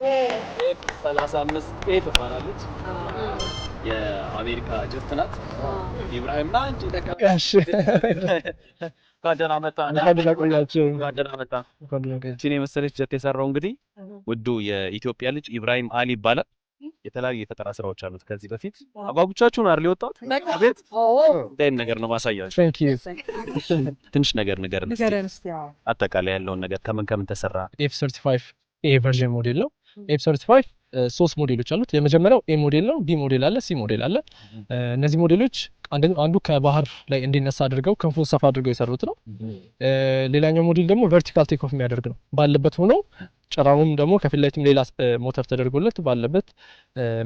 35 ትባላለች የአሜሪካ ጀት ናት ኢብራሂም ናንቺ ተቀበልሽ ጋደና መጣ ጋደና መጣ እቺ ነው መሰለች ጀት የሰራው እንግዲህ ውዱ የኢትዮጵያ ልጅ ኢብራሂም አሊ ይባላል የተለያየ የፈጠራ ስራዎች አሉት ከዚህ በፊት አጓጉቻችሁን አይደል የወጣሁት አቤት ደን ነገር ነው ማሳያችሁ ትንሽ ነገር እስቲ አጠቃላይ ያለውን ነገር ከምን ተሰራ F35 A version ሞዴል ነው F35 ሶስት ሞዴሎች አሉት የመጀመሪያው A ሞዴል ነው B ሞዴል አለ C ሞዴል አለ እነዚህ ሞዴሎች አንዱ ከባህር ላይ እንዲነሳ አድርገው ክንፉን ሰፋ አድርገው የሰሩት ነው ሌላኛው ሞዴል ደግሞ ቨርቲካል ቴክ ኦፍ የሚያደርግ ነው ባለበት ሆኖ ጨራሙም ደግሞ ከፊት ላይም ሌላ ሞተር ተደርጎለት ባለበት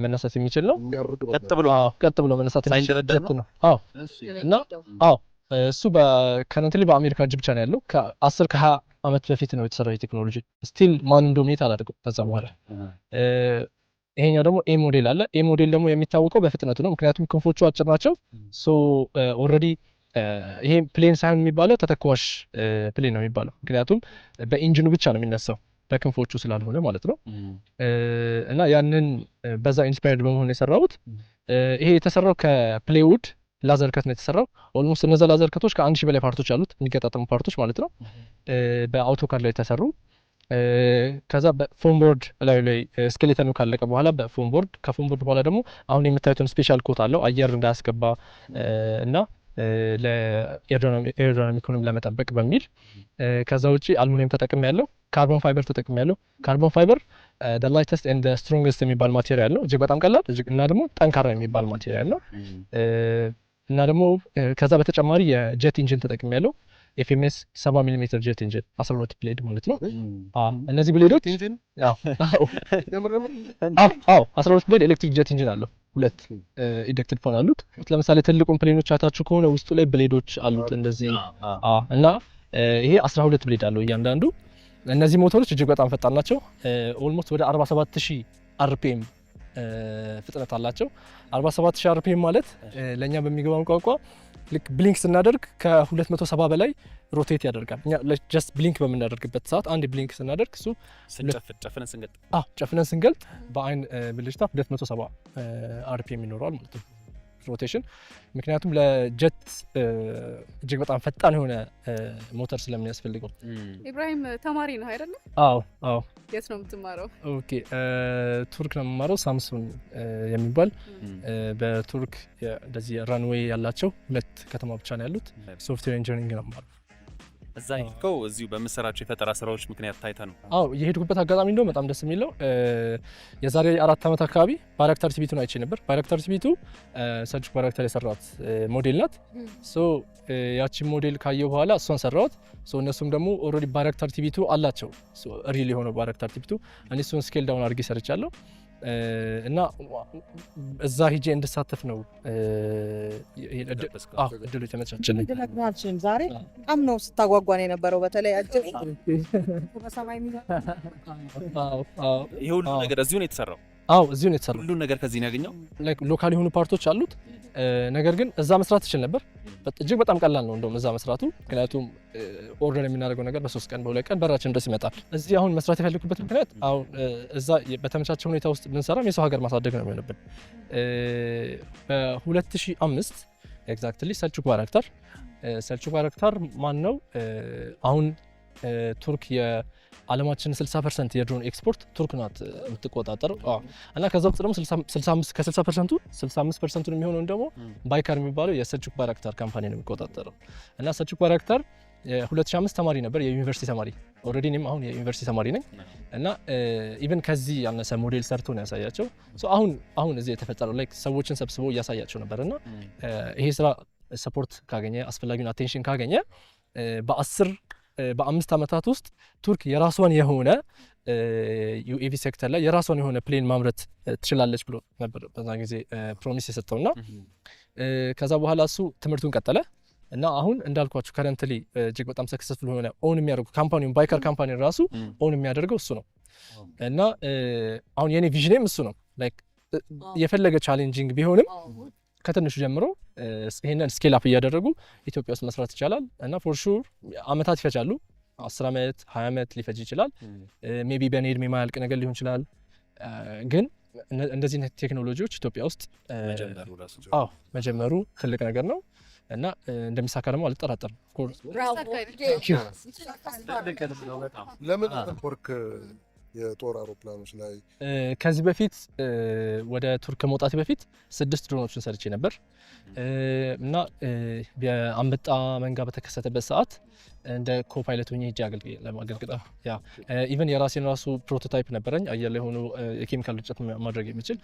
መነሳት የሚችል ነው ቀጥ ብሎ መነሳት የሚችል ነው እና እሱ በከረንትሊ በአሜሪካ እጅ ብቻ ነው ያለው ከ10 ከ20 አመት በፊት ነው የተሰራው ቴክኖሎጂ ስቲል ማንም ዶሚኔት አላደረገው ከዛ በኋላ ይሄኛው ደግሞ ኤ ሞዴል አለ ኤ ሞዴል ደግሞ የሚታወቀው በፍጥነቱ ነው ምክንያቱም ክንፎቹ አጭር ናቸው ሶ ኦሬዲ ይሄ ፕሌን ሳይሆን የሚባለው ተተኳሽ ፕሌን ነው የሚባለው ምክንያቱም በኢንጂኑ ብቻ ነው የሚነሳው በክንፎቹ ስላልሆነ ማለት ነው እና ያንን በዛ ኢንስፓየርድ በመሆን የሰራውት ይሄ የተሰራው ከፕሌይውድ ላዘር ከት ነው የተሰራው ኦልሞስት እነዛ ላዘር ከቶች ከ1000 በላይ ፓርቶች አሉት የሚገጣጠሙ ፓርቶች ማለት ነው በአውቶካድ ላይ ተሰሩ ከዛ በፎም ቦርድ ላይ ስኬሌተኑ ካለቀ በኋላ በፎም ቦርድ ከፎም ቦርድ በኋላ ደግሞ አሁን የምታዩትን ስፔሻል ኮት አለው አየር እንዳያስገባ እና ለኤሮዳይናሚክንም ለመጠበቅ በሚል ከዛ ውጪ አልሙኒየም ተጠቅም ያለው ካርቦን ፋይበር ተጠቅም ያለው ካርቦን ፋይበር the lightest and the strongest የሚባል ማቴሪያል ነው እጅግ በጣም ቀላል እና ደግሞ ጠንካራ የሚባል ማቴሪያል ነው እና ደግሞ ከዛ በተጨማሪ የጀት ኢንጂን ተጠቅም ያለው FMS 70 ሚሊ ሜትር ጀት ኢንጂን 12 ብሌድ ማለት ነው እነዚህ ብሌዶች አዎ 12 ብሌድ ኤሌክትሪክ ጀት ኢንጂን አለው ሁለት ኢንጀክትድ ፎን አሉት ለምሳሌ ትልቁን ፕሌኖች አታችሁ ከሆነ ውስጡ ላይ ብሌዶች አሉት እንደዚህ እና ይሄ 12 ብሌድ አለው እያንዳንዱ እነዚህ ሞተሮች እጅግ በጣም ፈጣን ናቸው ኦልሞስት ወደ 47000 RPM ፍጥነት አላቸው 47000 RPM ማለት ለኛ በሚገባው ቋንቋ ልክ ብሊንክ ስናደርግ ከ270 በላይ ሮቴት ያደርጋል እኛ ጀስት ብሊንክ በመናደርግበት ሰዓት አንድ ብሊንክ ስናደርግ እሱ ጨፍነን ስንገልጥ በአይን ብልጭታ 270 RPM ይኖራል ማለት ነው ሮቴሽን ምክንያቱም ለጀት እጅግ በጣም ፈጣን የሆነ ሞተር ስለሚያስፈልገው ኢብራሂም ተማሪ ነው አይደል አዎ የት ነው የምትማረው ኦኬ ቱርክ ነው የምማረው ሳምሱን የሚባል በቱርክ እንደዚህ ራንዌይ ያላቸው ሁለት ከተማ ብቻ ነው ያሉት ሶፍትዌር ኢንጂነሪንግ ነው የምማረው እዛ ይልከው እዚሁ በመሰራቸው የፈጠራ ስራዎች ምክንያት ታይታ ነው የሄድኩበት አጋጣሚ እንደው በጣም ደስ የሚለው የዛሬ 4 አመት አካባቢ ባይራክታር ቲቪቱን አይቼ ነበር ባይራክታር ቲቪቱ ሰልቹክ ባይራክታር የሰራት ሞዴል ናት ሶ ያቺ ሞዴል ካየው በኋላ እሷን ሰራሁት ሶ እነሱም ደግሞ ኦሬዲ ባይራክታር ቲቪቱ አላቸው ሶ ሪል የሆነ ባይራክታር ቲቪቱ እኔ እሱን ስኬል ዳውን አድርጌ ሰርቻለሁ እና እዛ ሂጄ እንድሳተፍ ነው እድሉ የተመቻቸልኝ ደግሞአችን ዛሬ በጣም ነው ስታጓጓን የነበረው በተለይ አጭር በሰማይ ይሄ ሁሉ ነገር እዚሁ ነው የተሰራው እዚሁ ነው የተሰራው ሁሉ ነገር ከዚህ ነው ያገኘው ላይክ ሎካል የሆኑ ፓርቶች አሉት ነገር ግን እዛ መስራት ይችላል ነበር እጅግ በጣም ቀላል ነው እንደውም እዛ መስራቱ ምክንያቱም ኦርደር የምናደርገው ነገር በ3 ቀን በ2 ቀን በራችን ድረስ ይመጣል እዚህ አሁን መስራት የፈለኩበት ምክንያት አሁን እዛ በተመቻቸ ሁኔታ ውስጥ ብንሰራም የሰው ሀገር ማሳደግ ነው የሚሆንብን በ2005 ኤግዛክትሊ ሰልቹክ ባይራክታር ማን ነው አሁን ቱርክ የዓለማችን 60% የድሮን ኤክስፖርት ቱርክ ናት የምትቆጣጠረው እና ከዛ ውስጥ ደግሞ 65% የሚሆነው ደግሞ ባይካር የሚባለው የሰልቹክ ባይራክታር ካምፓኒ ነው የሚቆጣጠረው እና ሰልቹክ ባይራክታር 2005 ተማሪ ነበር የዩኒቨርሲቲ ተማሪ ኦሬዲ እኔም አሁን የዩኒቨርሲቲ ተማሪ ነኝ እና ኢቭን ከዚህ ያነሰ ሞዴል ሰርቶ ነው ያሳያቸው ሶ አሁን እዚህ የተፈጠረው ላይክ ሰዎችን ሰብስቦ እያሳያቸው ነበርና ይሄ ስራ ሰፖርት ካገኘ አስፈላጊውን አቴንሽን ካገኘ በ5 አመታት ውስጥ ቱርክ የራሷን የሆነ ዩኤቪ ሴክተር ላይ የራሷን የሆነ ፕሌን ማምረት ትችላለች ብሎ ነበር በዛ ጊዜ ፕሮሚስ የሰጠውና ከዛ በኋላ እሱ ትምህርቱን ቀጠለ እና አሁን እንዳልኳችሁ ከረንትሊ እጅግ በጣም ሰክሰስፉል ሆነ ኦን የሚያደርገው ካምፓኒውን ባይከር ካምፓኒ ራሱ ኦን የሚያደርገው እሱ ነው እና አሁን የኔ ቪዥንም እሱ ነው ላይክ የፈለገ ቻሌንጂንግ ቢሆንም ከትንሹ ጀምሮ ይሄንን ስኬል አፕ እያደረጉ ኢትዮጵያ ውስጥ መስራት ይቻላል እና ፎር ሹር አመታት ይፈጃሉ 10 አመት 20 አመት ሊፈጅ ይችላል ሜቢ በኔድ የማያልቅ ነገር ሊሆን ይችላል ግን እንደዚህ አይነት ቴክኖሎጂዎች ኢትዮጵያ ውስጥ መጀመሩ ትልቅ ነገር ነው እና እንደሚሳካ ደግሞ አልጠራጠርም። ለምን ወርክ የጦር አውሮፕላኖች ላይ ከዚህ በፊት ወደ ቱርክ መውጣት በፊት 6 ድሮኖችን ሰርቼ ነበር እና የአንበጣ መንጋ በተከሰተበት ሰዓት እንደ ኮፓይለት ሆኜ ሄጄ ለማገልገል ኢቨን የራሴን ራሱ ፕሮቶታይፕ ነበረኝ አየር ላይ ሆኖ የኬሚካል ርጭት ማድረግ የሚችል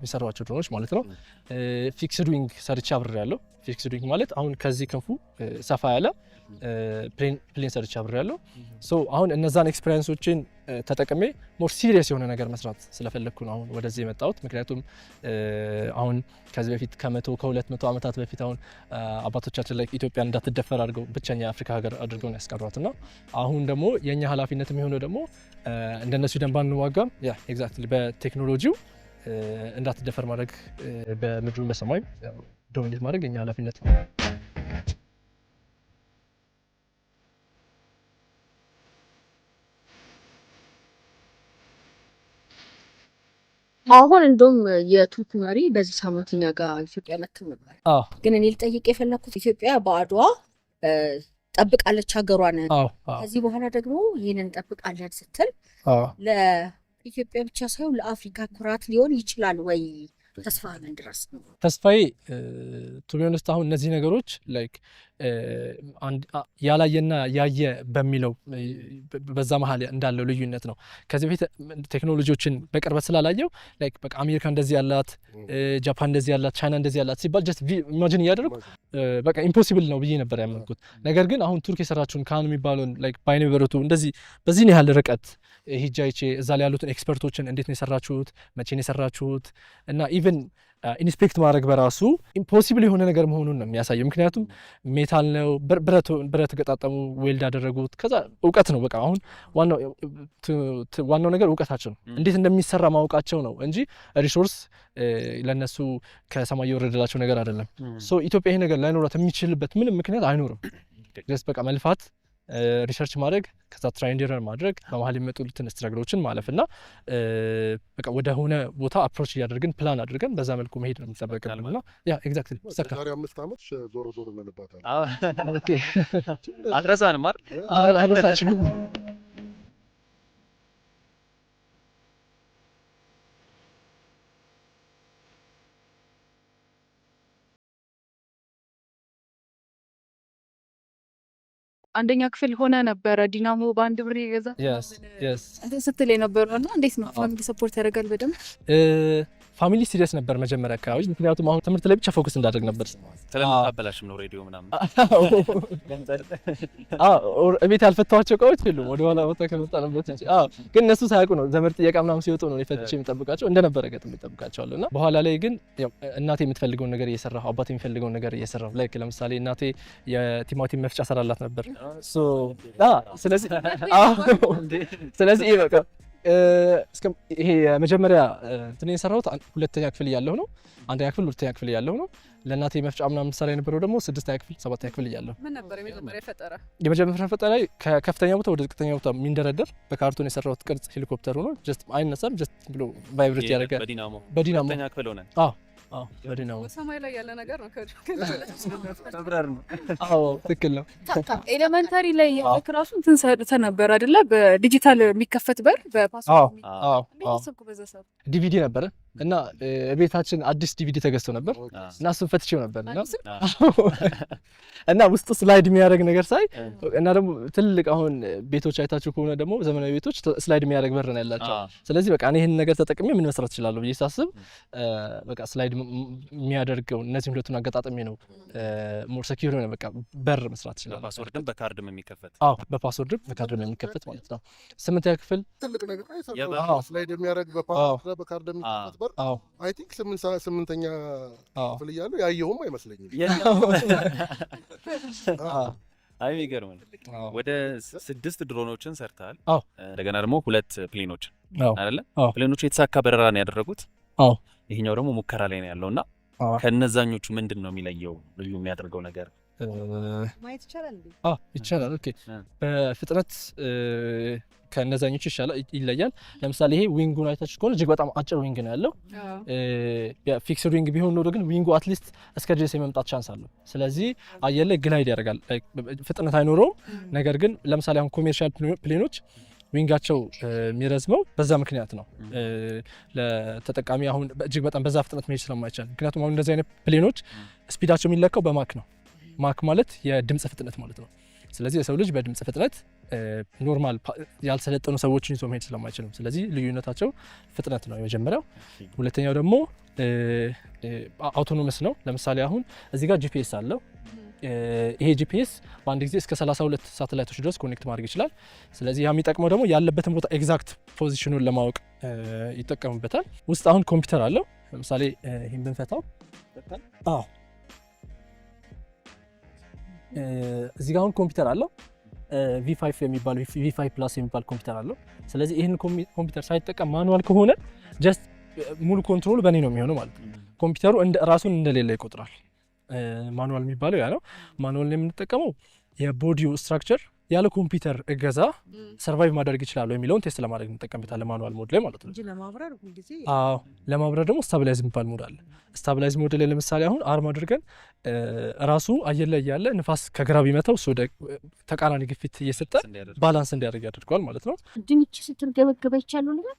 የሰራኋቸው ድሮኖች ማለት ነው። ፊክስድ ዊንግ ሰርቼ አብሬያለሁ። ፊክስድ ዊንግ ማለት አሁን ከዚህ ክንፉ ሰፋ ያለ ፕሌን ሰርቼ አብሬያለሁ። አሁን እነዛን ኤክስፔሪንሶችን ተጠቅሜ ሞር ሲሪየስ የሆነ ነገር መስራት ስለፈለግኩ ነው አሁን ወደዚህ የመጣሁት። ምክንያቱም አሁን ከዚህ በፊት ከ200 ዓመታት በፊት አሁን አባቶቻችን ላይ ኢትዮጵያ እንዳትደፈር አድርገው ብቸኛ የአፍሪካ ሀገር አድርገው ነው ያስቀሯት እና አሁን ደግሞ የኛ ኃላፊነት የሚሆነው ደግሞ እንደነሱ ደንባ እንዋጋም ኤግዛክትሊ በቴክኖሎጂው እንዳትደፈር ማድረግ በምድሩን በሰማይ ዶሚኔት ማድረግ የኛ ኃላፊነት ነው። አሁን እንደውም የቱርክ መሪ በዚህ ሳምንት እኛ ጋር ኢትዮጵያ መጥተው ነበር። ግን እኔ ልጠይቅ የፈለኩት ኢትዮጵያ በአድዋ ጠብቃለች ሀገሯን። ከዚህ በኋላ ደግሞ ይህንን ጠብቃለን ስትል ለኢትዮጵያ ብቻ ሳይሆን ለአፍሪካ ኩራት ሊሆን ይችላል ወይ? ተስፋ ምን ድረስ ነው? ተስፋዬ ቱቢዮንስት አሁን እነዚህ ነገሮች ላይክ ያላየና ያየ በሚለው በዛ መሀል እንዳለው ልዩነት ነው። ከዚህ በፊት ቴክኖሎጂዎችን በቅርበት ስላላየው ላይክ በቃ አሜሪካ እንደዚህ ያላት፣ ጃፓን እንደዚህ ያላት፣ ቻይና እንደዚህ ያላት ሲባል ጀስት ኢማጂን እያደረኩ በቃ ኢምፖሲብል ነው ብዬ ነበር ያመንኩት። ነገር ግን አሁን ቱርክ የሰራችውን ካን የሚባለውን ላይክ ባይነ በረቱ እንደዚህ በዚህን ያህል ርቀት ሂጃይቼ እዛ ላይ ያሉትን ኤክስፐርቶችን እንዴት ነው የሰራችሁት፣ መቼ ነው የሰራችሁት እና ኢቨን ኢንስፔክት ማድረግ በራሱ ኢምፖሲብል የሆነ ነገር መሆኑን ነው የሚያሳየው። ምክንያቱም ሜታል ነው፣ ብረት ገጣጠሙ፣ ዌልድ ያደረጉት፣ ከዛ እውቀት ነው። በቃ አሁን ዋናው ነገር እውቀታቸው ነው፣ እንዴት እንደሚሰራ ማወቃቸው ነው እንጂ ሪሶርስ ለነሱ ከሰማይ የወረደላቸው ነገር አይደለም። ሶ ኢትዮጵያ ይሄ ነገር ላይኖራት የሚችልበት ምንም ምክንያት አይኖርም። በቃ መልፋት፣ ሪሰርች ማድረግ፣ ከዛ ትራይ ኤንድ ኤረር ማድረግ፣ በመሀል የሚመጡትን ስትራግሎችን ማለፍ እና በቃ ወደ ሆነ ቦታ አፕሮች እያደረግን ፕላን አድርገን በዛ መልኩ መሄድ ነው የሚጠበቅብን እና ኤግዛክትሊ ዛሬ 5 ዓመት ዞሮ ዞሮ እንልባታለን። አትረሳንም አይደል? አልረሳችም። አንደኛ ክፍል ሆነ ነበረ ዲናሞ በአንድ ብር የገዛ እንትን ስትል የነበረው እና እንዴት ነው ፋሚሊ ሰፖርት ያደርጋል በደንብ? ፋሚሊ ሲሪየስ ነበር መጀመሪያ አካባቢ፣ ምክንያቱም አሁን ትምህርት ላይ ብቻ ፎከስ እንዳደርግ ነበር። ስለምታበላሽም ነው ሬዲዮ ምናምን ቤት ያልፈታኋቸው እቃዎች የሉም ወደኋላ ቦታ ከመጣንበት እንጂ ግን እነሱ ሳያውቁ ነው ዘመድ ጥየቃ ምናምን ሲወጡ ነው የፈትቼ የሚጠብቃቸው እንደነበረ ገጥ የሚጠብቃቸዋለሁ እና በኋላ ላይ ግን እናቴ የምትፈልገውን ነገር እየሰራሁ አባቴ የሚፈልገውን ነገር እየሰራሁ ላይክ ለምሳሌ እናቴ የቲማቲም መፍጫ ሰራላት ነበር። ስለዚህ በቃ ይሄ የመጀመሪያ እንትን የሰራሁት ሁለተኛ ክፍል እያለሁ ነው። አንደኛ ክፍል ሁለተኛ ክፍል እያለሁ ነው። ለእናቴ መፍጫ ምናምን ምሳሌ የነበረው ደግሞ 6ኛ ክፍል 7ኛ ክፍል እያለሁ። ምን ነበር የመጀመሪያ ፈጠራ? የመጀመሪያ ፈጠራ ላይ ከከፍተኛ ቦታ ወደ ዝቅተኛ ቦታ የሚንደረደር በካርቶን የሰራሁት ቅርጽ ሄሊኮፕተር ሆኖ ጀስት አይነሳም፣ ጀስት ብሎ ቫይብሬት ያደርጋል በዲናሞ። ሁለተኛ ክፍል ሆነ። በዲናሞ ሰማይ ላይ ያለ ነገር ነው። ተብራር ነው። ትክክል ነው። ኤሌመንታሪ ላይ ያልክ ራሱ እንትን ሰርተህ ነበር አይደለ? በዲጂታል የሚከፈት በር በፓስፖርት ዲቪዲ ነበረ እና ቤታችን አዲስ ዲቪዲ ተገዝቶ ነበር እና እሱን ፈትቼው ነበር እና ውስጡ ስላይድ የሚያደርግ ነገር ሳይ እና ደግሞ ትልቅ አሁን ቤቶች አይታችሁ ከሆነ ደግሞ ዘመናዊ ቤቶች ስላይድ የሚያደርግ በር ነው ያላቸው። ስለዚህ በቃ እኔ ይሄን ነገር ተጠቅሜ ምን መስራት እችላለሁ ብዬ ሳስብ በቃ ስላይድ የሚያደርገው እነዚህ ሁለቱን አገጣጣሚ ነው ሞር ሴኪዩር ነው በቃ በር መስራት እችላለሁ። በፓስወርድም በካርድም የሚከፈት በፓስወርድም በካርድም የሚከፈት ማለት ነው። 8ኛ ክፍል ትልቅ ነገር ስላይድ የሚያደርግ በፓስወርድ በካርድ የሚከፈት በር አይ ቲንክ 8ኛ ክፍል እያለሁ ያየሁም አይመስለኝም። አይ የሚገርም ነው። ወደ 6 ድሮኖችን ሰርተሃል። እንደገና ደግሞ 2 ፕሌኖችን አይደለ? ፕሌኖቹ የተሳካ በረራ ነው ያደረጉት። ይሄኛው ደግሞ ሙከራ ላይ ነው ያለውና ከነዛኞቹ ምንድን ነው የሚለየው ልዩ የሚያደርገው ነገር? ማየት ይቻላል እንዴ? ይቻላል። ኦኬ። በፍጥነት ከነዛኞቹ ይለያል። ለምሳሌ ይሄ ዊንጉን አይታችሁ ከሆነ እጅግ በጣም አጭር ዊንግ ነው ያለው። ፊክስድ ዊንግ ቢሆን ኖሮ ግን ዊንጉ አትሊስት እስከ ድረስ የመምጣት ቻንስ አለው። ስለዚህ አየር ላይ ግላይድ ያደርጋል፣ ፍጥነት አይኖረውም። ነገር ግን ለምሳሌ አሁን ኮሜርሻል ፕሌኖች ዊንጋቸው የሚረዝመው በዛ ምክንያት ነው። ለተጠቃሚ አሁን እጅግ በጣም በዛ ፍጥነት መሄድ ስለማይቻል፣ ምክንያቱም አሁን እንደዚህ አይነት ፕሌኖች ስፒዳቸው የሚለካው በማክ ነው። ማክ ማለት የድምጽ ፍጥነት ማለት ነው። ስለዚህ የሰው ልጅ በድምጽ ፍጥነት ኖርማል ያልሰለጠኑ ሰዎችን ይዞ መሄድ ስለማይችልም፣ ስለዚህ ልዩነታቸው ፍጥነት ነው የመጀመሪያው። ሁለተኛው ደግሞ አውቶኖመስ ነው። ለምሳሌ አሁን እዚህ ጋር ጂፒኤስ አለው። ይሄ ጂፒኤስ በአንድ ጊዜ እስከ 32 ሳተላይቶች ድረስ ኮኔክት ማድረግ ይችላል። ስለዚህ ያ የሚጠቅመው ደግሞ ያለበትን ቦታ ኤግዛክት ፖዚሽኑን ለማወቅ ይጠቀሙበታል። ውስጥ አሁን ኮምፒውተር አለው። ለምሳሌ ይሄን ብንፈታው እዚህ ጋር አሁን ኮምፒውተር አለው። V5 የሚባል V5 ፕላስ የሚባል ኮምፒውተር አለው። ስለዚህ ይህን ኮምፒውተር ሳይጠቀም ማኑዋል ከሆነ ጀስት ሙሉ ኮንትሮል በእኔ ነው የሚሆነው ማለት ነው። ኮምፒውተሩ ራሱን እንደሌለ ይቆጥራል። ማኑዋል የሚባለው ያ ነው። ማኑዋል የምንጠቀመው የቦዲው ስትራክቸር ያለ ኮምፒውተር እገዛ ሰርቫይቭ ማድረግ ይችላል የሚለውን ቴስት ለማድረግ እንጠቀምበታለን ማኑዋል ሞድ ላይ ማለት ነው። ለማብረር ሁልጊዜ ለማብረር ደግሞ ስታቢላይዝ የሚባል ሞድ አለ። ስታቢላይዝ ሞድ ላይ ለምሳሌ አሁን አርም አድርገን ራሱ አየር ላይ ያለ ንፋስ ከግራ ቢመታው እሱ ወደ ተቃራኒ ግፊት እየሰጠ ባላንስ እንዲያደርግ ያደርገዋል ማለት ነው። ድንች ስትርገበገበ ይቻሉ ነገር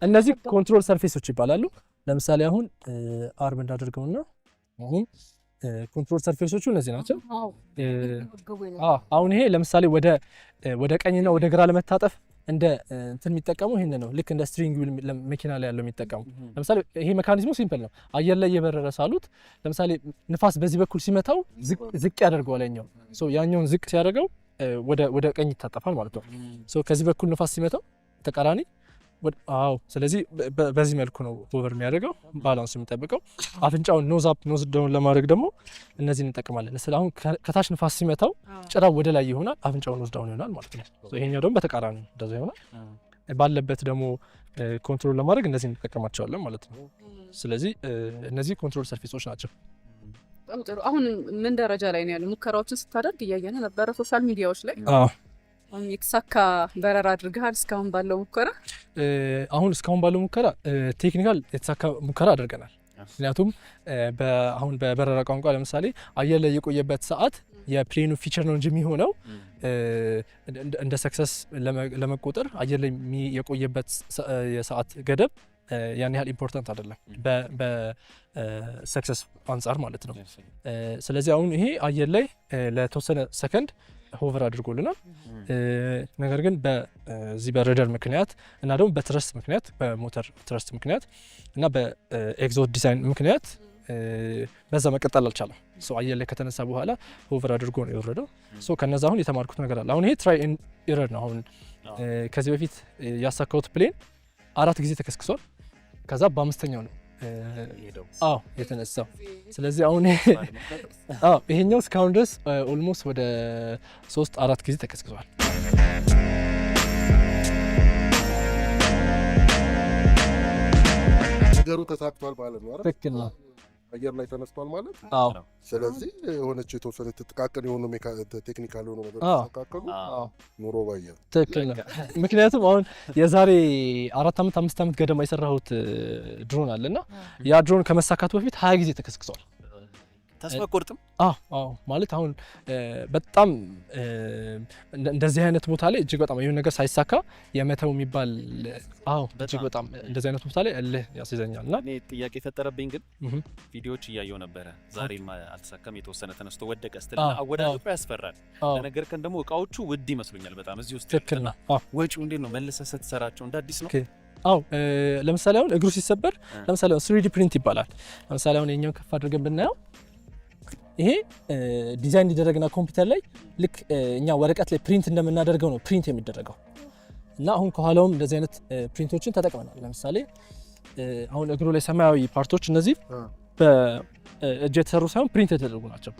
እነዚህ ኮንትሮል ሰርፌሶች ይባላሉ። ለምሳሌ አሁን አርም እንዳደርገውና አሁን ኮንትሮል ሰርፌሶቹ እነዚህ ናቸው። አሁን ይሄ ለምሳሌ ወደ ቀኝና ወደ ግራ ለመታጠፍ እንደ እንትን የሚጠቀሙ ይሄን ነው። ልክ እንደ ስትሪንግ ዊል መኪና ላይ ያለው የሚጠቀሙ። ለምሳሌ ይሄ ሜካኒዝሙ ሲምፕል ነው። አየር ላይ እየበረረ ሳሉት ለምሳሌ ንፋስ በዚህ በኩል ሲመታው ዝቅ ያደርገዋል ያኛው። ያኛውን ዝቅ ሲያደርገው ወደ ቀኝ ይታጠፋል ማለት ነው። ከዚህ በኩል ንፋስ ሲመታው ተቃራኒ ስለዚህ በዚህ መልኩ ነው ሆቨር የሚያደርገው ባላንስ የሚጠብቀው። አፍንጫውን ኖዝ አፕ ኖዝ ዳውን ለማድረግ ደግሞ እነዚህን እንጠቀማለን። አሁን ከታች ንፋስ ሲመታው ጭራው ወደ ላይ ይሆናል፣ አፍንጫው ኖዝ ዳውን ይሆናል ማለት ነው። ይሄኛው ደግሞ በተቃራኒ እንደዛ ይሆናል። ባለበት ደግሞ ኮንትሮል ለማድረግ እነዚህን እንጠቀማቸዋለን ማለት ነው። ስለዚህ እነዚህ ኮንትሮል ሰርፌሶች ናቸው። በጣም ጥሩ። አሁን ምን ደረጃ ላይ ነው ያለው? ሙከራዎችን ስታደርግ እያየን ነበረ ሶሻል ሚዲያዎች ላይ። አሁን የተሳካ በረራ አድርገሃል እስካሁን ባለው ሙከራ? አሁን እስካሁን ባለው ሙከራ ቴክኒካል የተሳካ ሙከራ አድርገናል። ምክንያቱም አሁን በበረራ ቋንቋ ለምሳሌ አየር ላይ የቆየበት ሰዓት የፕሌኑ ፊቸር ነው እንጂ የሚሆነው እንደ ሰክሰስ ለመቆጠር አየር ላይ የቆየበት የሰዓት ገደብ ያን ያህል ኢምፖርታንት አይደለም በሰክሰስ አንጻር ማለት ነው። ስለዚህ አሁን ይሄ አየር ላይ ለተወሰነ ሰከንድ ሆቨር አድርጎልናል። ነገር ግን በዚህ በረደር ምክንያት እና ደግሞ በትረስት ምክንያት በሞተር ትረስት ምክንያት እና በኤግዞት ዲዛይን ምክንያት በዛ መቀጠል አልቻለም። አየር ላይ ከተነሳ በኋላ ሆቨር አድርጎ ነው የወረደው። ከነዛ አሁን የተማርኩት ነገር አለ። አሁን ይሄ ትራይ ኤንድ ኤረር ነው። አሁን ከዚህ በፊት ያሳካሁት ፕሌን 4 ጊዜ ተከስክሷል። ከዛ በአምስተኛው ነው የተነሳው። ስለዚህ አሁን ይሄኛው እስካሁን ድረስ ኦልሞስት ወደ 3-4 ጊዜ ተከስክሷል። ነገሩ ተሳክቷል ማለት ነው። ትክክል ነው። አየር ላይ ተነስቷል ማለት። ስለዚህ የሆነች የተወሰነ ጥቃቅን የሆኑ ቴክኒካል የሆኑ ነገሮች ተካከሉ ኑሮ ባየ። ትክክል ነው። ምክንያቱም አሁን የዛሬ 4 ዓመት 5 ዓመት ገደማ የሰራሁት ድሮን አለና ያ ድሮን ከመሳካቱ በፊት 20 ጊዜ ተከስክሷል። ተስፋ ቆርጥም ማለት አሁን በጣም እንደዚህ አይነት ቦታ ላይ እጅግ በጣም የሆነ ነገር ሳይሳካ የመተው የሚባል እጅግ በጣም እንደዚህ አይነት ቦታ ላይ እልህ ያስይዘኛል። እና እኔ ጥያቄ የፈጠረብኝ ግን ቪዲዮዎች እያየው ነበረ። ዛሬም አልተሳካም፣ የተወሰነ ተነስቶ ወደቀ ስትል አወዳደቁ ያስፈራል። ለነገር ከን ደግሞ እቃዎቹ ውድ ይመስሉኛል በጣም እዚህ ውስጥ። ትክክል ነው። ወጪው እንዴት ነው መልሰህ ስትሰራቸው? እንደ አዲስ ነው? ለምሳሌ አሁን እግሩ ሲሰበር ለምሳሌ 3D ፕሪንት ይባላል። ለምሳሌ አሁን የኛውን ከፍ አድርገን ብናየው ይሄ ዲዛይን እንዲደረግና ኮምፒውተር ላይ ልክ እኛ ወረቀት ላይ ፕሪንት እንደምናደርገው ነው ፕሪንት የሚደረገው። እና አሁን ከኋላውም እንደዚህ አይነት ፕሪንቶችን ተጠቅመናል። ለምሳሌ አሁን እግሩ ላይ ሰማያዊ ፓርቶች እነዚህ በእጅ የተሰሩ ሳይሆን ፕሪንት የተደረጉ ናቸው።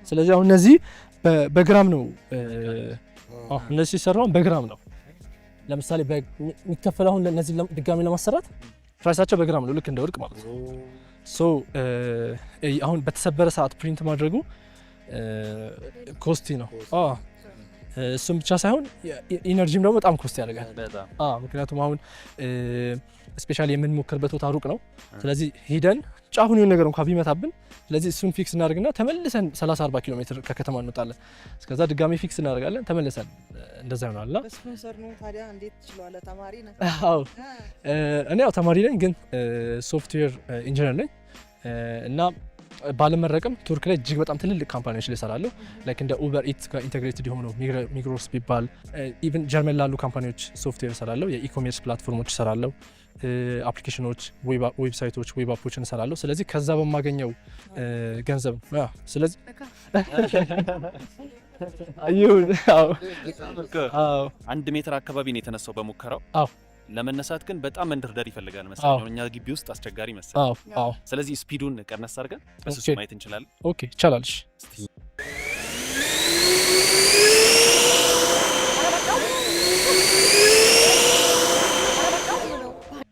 ስለዚህ አሁን እነዚህ በግራም ነው እነዚህ ሲሰሩ በግራም ነው። ለምሳሌ የሚከፈለው አሁን እነዚህ ድጋሚ ለማሰራት ፕራይሳቸው በግራም ነው፣ ልክ እንደ ወርቅ ማለት ነው። አሁን በተሰበረ ሰዓት ፕሪንት ማድረጉ ኮስቲ ነው። እሱም ብቻ ሳይሆን ኢነርጂም ደግሞ በጣም ኮስት ያደርጋል። ምክንያቱም አሁን ስፔሻሊ የምንሞክርበት ቦታ ሩቅ ነው። ስለዚህ ሂደን ጫፉን የሆነ ነገር እንኳን ቢመታብን ስለዚህ እሱን ፊክስ እናደርግና ተመልሰን 30-40 ኪሎ ሜትር ከከተማ እንወጣለን። እስከዛ ድጋሚ ፊክስ እናደርጋለን ተመልሰን እንደዛ ይሆናልና ስፖንሰር ነው ታዲያ እንዴት ትችላለህ? ተማሪ ነህ? አዎ እኔ ያው ተማሪ ነኝ ግን ሶፍትዌር ኢንጂነር ነኝ እና ባለመረቅም ቱርክ ላይ እጅግ በጣም ትልልቅ ካምፓኒዎች ላይ እሰራለሁ። ላይክ እንደ ኡበር ኢትስ ጋር ኢንተግሬትድ የሆነው ሚግሮስ ቢባል ኢቭን ጀርመን ላሉ ካምፓኒዎች ሶፍትዌር እሰራለሁ። የኢኮሜርስ ፕላትፎርሞች እሰራለሁ። አፕሊኬሽኖች፣ ዌብሳይቶች፣ ዌብ አፖችን እሰራለሁ። ስለዚህ ከዛ በማገኘው ገንዘብ ስለዚህ አንድ ሜትር አካባቢ ነው የተነሳው በሙከራው። ለመነሳት ግን በጣም መንደርደር ይፈልጋል መሰለኝ። እኛ ግቢ ውስጥ አስቸጋሪ መሰለኝ። ስለዚህ ስፒዱን ቀነስ አድርገን በሱ ማየት እንችላለን። ኦኬ ይቻላል።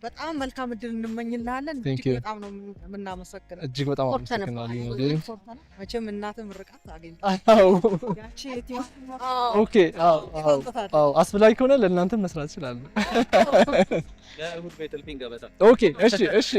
በጣም መልካም እድል እንመኝልሃለን። በጣም ነው የምናመሰግነው። እጅግ በጣም አመሰግናለሁ። መቼም እናትህ ምርቃት አገኘ። ኦኬ አስፈላጊ ከሆነ ለእናንተ መስራት ይችላል። ኦኬ እሺ